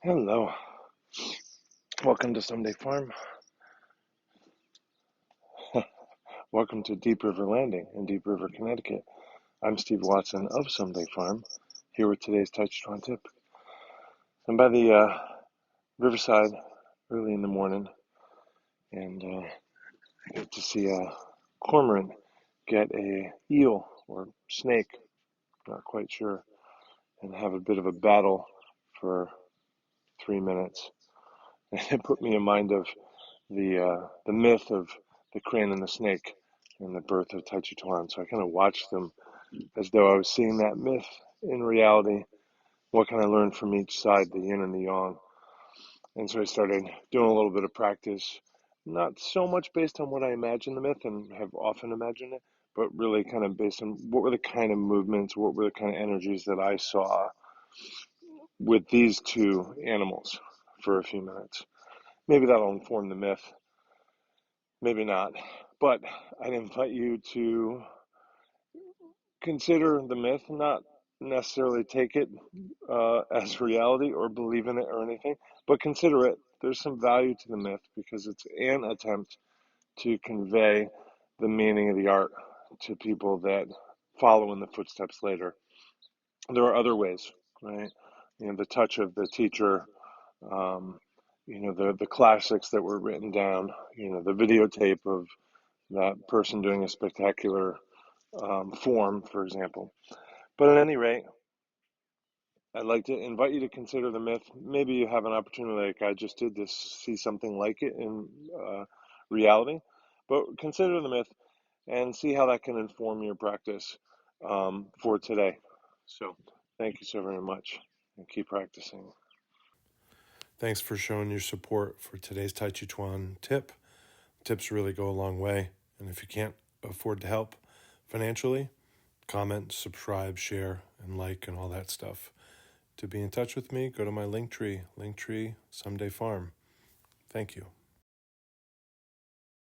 Hello, welcome to Someday Farm. Welcome to Deep River Landing in Deep River, Connecticut. I'm Steve Watson of Someday Farm, here with today's Tàijíquán Tip. I'm by the riverside early in the morning, and I get to see a cormorant get a eel or snake, not quite sure, and have a bit of a battle for 3 minutes. And it put me in mind of the myth of the crane and the snake and the birth of Tàijíquán. So I kind of watched them as though I was seeing that myth in reality. What can I learn from each side, the yin and the yang? And so I started doing a little bit of practice, not so much based on what I imagine the myth and have often imagined it, but really kind of based on what were the kind of movements, what were the kind of energies that I saw with these two animals for a few minutes. Maybe that'll inform the myth, maybe not. But I'd invite you to consider the myth, not necessarily take it as reality or believe in it or anything, but consider it. There's some value to the myth because it's an attempt to convey the meaning of the art to people that follow in the footsteps later. There are other ways, right? The touch of the teacher, the classics that were written down, the videotape of that person doing a spectacular form, for example. But at any rate, I'd like to invite you to consider the myth. Maybe you have an opportunity like I just did to see something like it in reality, but consider the myth and see how that can inform your practice for today. So thank you so very much and keep practicing. Thanks for showing your support for today's Tàijíquán tip. Tips really go a long way, and if you can't afford to help financially, comment, subscribe, share, and like, and all that stuff. To be in touch with me, go to my Linktree, Someday Farm. Thank you.